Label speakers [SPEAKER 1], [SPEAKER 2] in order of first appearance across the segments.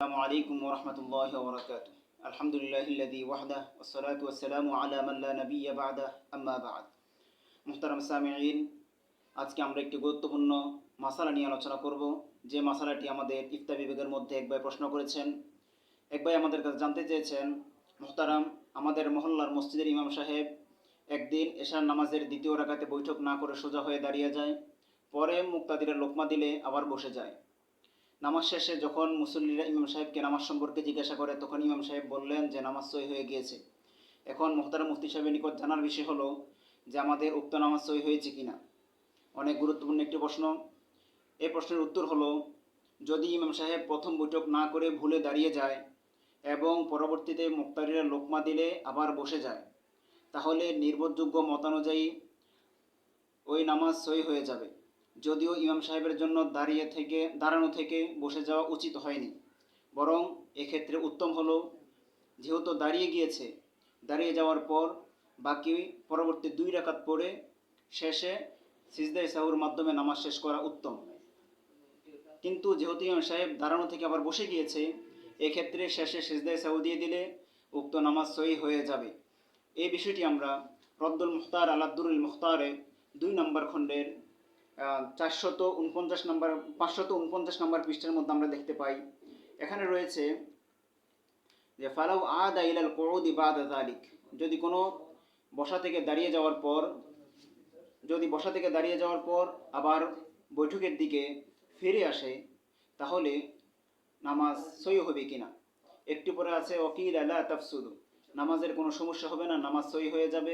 [SPEAKER 1] আসসালামু আলাইকুম ওয়া রাহমাতুল্লাহি ওয়া বারাকাতুহু। আলহামদুলিল্লাহিল্লাযী ওয়াহদাহ ওয়াসসালাতু ওয়াসসালামু আলা মান লা নাবিয়্যা বা'দাহ আম্মা বা'দ। মুহতারাম সামিঈন, আজকে আমরা একটি গুরুত্বপূর্ণ মাসালা নিয়ে আলোচনা করব। যে মাসালাটি আমাদের ইফতা বিভাগের মধ্যে এক ভাই প্রশ্ন করেছেন। এক ভাই আমাদের কাছে জানতে চেয়েছেন, মুহতারাম, আমাদের মহল্লার মসজিদের ইমাম সাহেব একদিন এশার নামাজের দ্বিতীয় রাকাতে বৈঠক না করে সোজা হয়ে দাঁড়িয়ে যায়, পরে মুক্তাদিরের লোকমা দিলে আবার বসে যায়। নামাজ শেষে যখন মুসল্লিরা ইমাম সাহেবকে নামাজ সম্পর্কে জিজ্ঞাসা করে, তখন ইমাম সাহেব বললেন যে নামাজ সহি হয়ে গিয়েছে। এখন মুহতারাম মুফতি সাহেবের নিকট জানার বিষয় হলো যে আমাদের উক্ত নামাজ সহি হয়েছে কিনা। অনেক গুরুত্বপূর্ণ একটি প্রশ্ন। এই প্রশ্নের উত্তর হলো, যদি ইমাম সাহেব প্রথম বৈঠক না করে ভুলে দাঁড়িয়ে যায় এবং পরবর্তীতে মুক্তাদিরা লোকমা দিলে আবার বসে যায়, তাহলে নির্ভরযোগ্য মতানুযায়ী ওই নামাজ সহি হয়ে যাবে। যদিও ইমাম সাহেবের জন্য দাঁড়ানো থেকে বসে যাওয়া উচিত হয়নি, বরং এক্ষেত্রে উত্তম হলো, যেহেতু দাঁড়িয়ে গিয়েছে, দাঁড়িয়ে যাওয়ার পর বাকি পরবর্তী 2 রাকাত পড়ে শেষে সিজদায়ে সাহুর মাধ্যমে নামাজ শেষ করা উত্তম। কিন্তু যেহেতু ইমাম সাহেব দাঁড়ানো থেকে আবার বসে গিয়েছে, এক্ষেত্রে শেষে সিজদায়ে সাহু দিয়ে দিলে উক্ত নামাজ সহি হয়ে যাবে। এই বিষয়টি আমরা রদ্দুল মুখতার আলা দুরুল মুখতারে 2 নম্বর খণ্ডের 549 নম্বর পৃষ্ঠার মধ্যে আমরা দেখতে পাই। এখানে রয়েছে যে ফালাউ আদা ইলাল কুউদি বাদা যালিক, যদি কোনো বসা থেকে দাঁড়িয়ে যাওয়ার পর আবার বৈঠকের দিকে ফিরে আসে, তাহলে নামাজ সহি হবে কিনা। একটু পরে আছে ওয়াকিল লা তাফসুদু, নামাজের কোনো সমস্যা হবে না, নামাজ সহি হয়ে যাবে।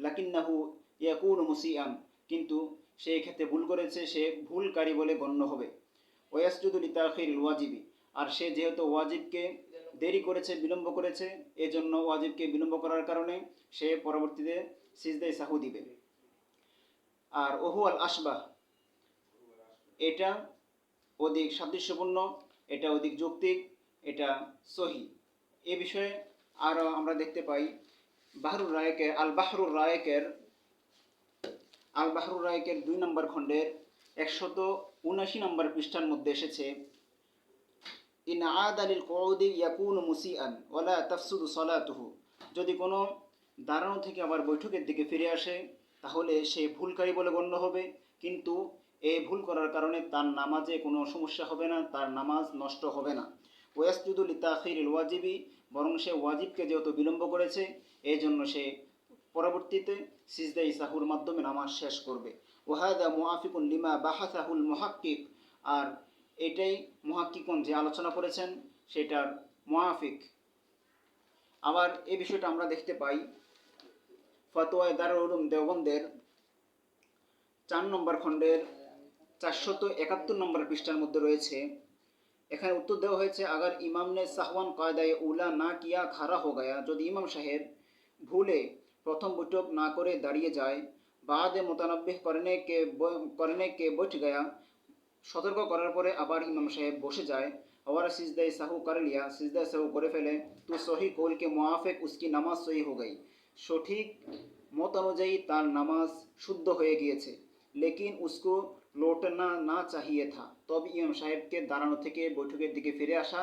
[SPEAKER 1] লাকিন্নাহু ইয়াকুনু মুসিআন, কিন্তু সে ক্ষেত্রে ভুল করেছে, সে ভুলকারী বলে গণ্য হবে। ওয়াসজুদু লিতাখিরিল ওয়াজিবি, আর সে যেহেতু ওয়াজিবকে দেরি করেছে, বিলম্ব করেছে, এজন্য ওয়াজিবকে বিলম্ব করার কারণে সে পরবর্তীতে সিজদায়ে সাহু দিবে। আর ওহু আল আশবাহ, এটা অধিক সাদৃশ্যপূর্ণ, এটা অধিক যৌক্তিক, এটা সহি। এ বিষয়ে আরও আমরা দেখতে পাই আল বাহরুর রায়েকের 2 নম্বর খণ্ডের 179 নম্বর পৃষ্ঠার মধ্যে এসেছে, ইন আদা লিল কুউদি ইয়াকুনু মুসিআন ওয়ালা তাফসুদু সালাতুহু, যদি কোনো দাঁড়ানো থেকে আবার বৈঠকের দিকে ফিরে আসে, তাহলে সে ভুলকারী বলে গণ্য হবে, কিন্তু এই ভুল করার কারণে তার নামাজে কোনো সমস্যা হবে না, তার নামাজ নষ্ট হবে না। ওয়াসজুদু লিতাখিরিল ওয়াজিবি, বরং সে ওয়াজিবকে যেহেতু বিলম্ব করেছে, এই জন্য সে পরবর্তীতে সিজদায়ে সাহুর মাধ্যমে নামাজ শেষ করবে। ওয়াহাদা মুআফিকুন লিমা বাহাসাহুল মুহাক্কিক, আর এটাই মুহাক্কিকুন যে আলোচনা করেছেন সেটার মুআফিক। আবার এই বিষয়টা আমরা দেখতে পাই ফতোয়া দারুল উলুম দেওবন্দের 4 নম্বর খণ্ডের 471 নম্বর পৃষ্ঠার মধ্যে রয়েছে। এখানে উত্তর দেওয়া হয়েছে, আগার ইমাম নে সাহওয়ান কায়দায়ে উলা না কিয়া খাড়া হো গায়া, যদি ইমাম সাহেব ভুলে প্রথম বৈঠক না করে দাঁড়িয়ে যায়, বাদে মোতানব্বিহ করনে কে বৈঠ গায়া, সতর্ক করার পরে আবার ইমাম সাহেব বসে যায়, আবার সিজদায়ে সাহু করে লিয়া, সিজদায়ে সাহু করে ফেলে, তো সহি কৌল কে মুআফিক উসকি নামাজ সহি হো গই, সঠিক মত অনুযায়ী তার নামাজ শুদ্ধ হয়ে গিয়েছে। লেকিন উসকো লৌটনা না চাহিয়ে থা, তবে ইমাম সাহেবকে দাঁড়ানো থেকে বৈঠকের দিকে ফিরে আসা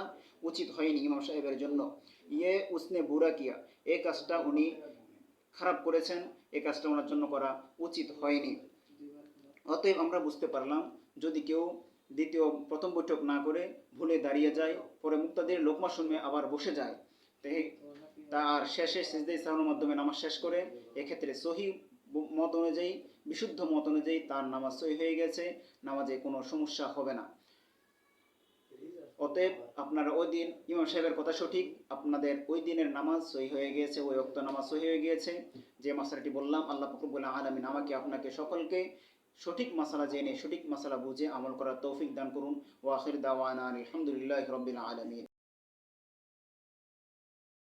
[SPEAKER 1] উচিত হয়নি ইমাম সাহেবের জন্য। ইয়ে উসনে বুরা কিয়া, এই কাজটা উনি খারাপ করেছেন, এই কাজটা ওনার জন্য করা উচিত হয়নি। অতএব আমরা বুঝতে পারলাম, যদি কেউ প্রথম বৈঠক না করে ভুলে দাঁড়িয়ে যায়, পরে মুক্তাদির লোকমা শুনে আবার বসে যায়, তার শেষে সিজদায়ে সাহুর মাধ্যমে নামাজ শেষ করে, এক্ষেত্রে সহি মত অনুযায়ী, বিশুদ্ধ মত অনুযায়ী তার নামাজ সহি হয়ে গেছে, নামাজে কোনো সমস্যা হবে না। অতএব আপনারা ওই দিন ইমাম সাহেবের কথা সঠিক, আপনাদের ওই দিনের নামাজ সহি হয়ে গিয়েছে, ওই ওয়াক্ত নামাজ সহি হয়ে গিয়েছে। যে মাসালাটি বললাম, আল্লাহ পাক রব্বুল আলামিন আমাকে আপনাকে সকলকে সঠিক মাসালা জেনে সঠিক মাসালা বুঝে আমল করার তৌফিক দান করুন। ওয়া আখির দাওয়ানা আলহামদুলিল্লাহি রাব্বিল আলামিন।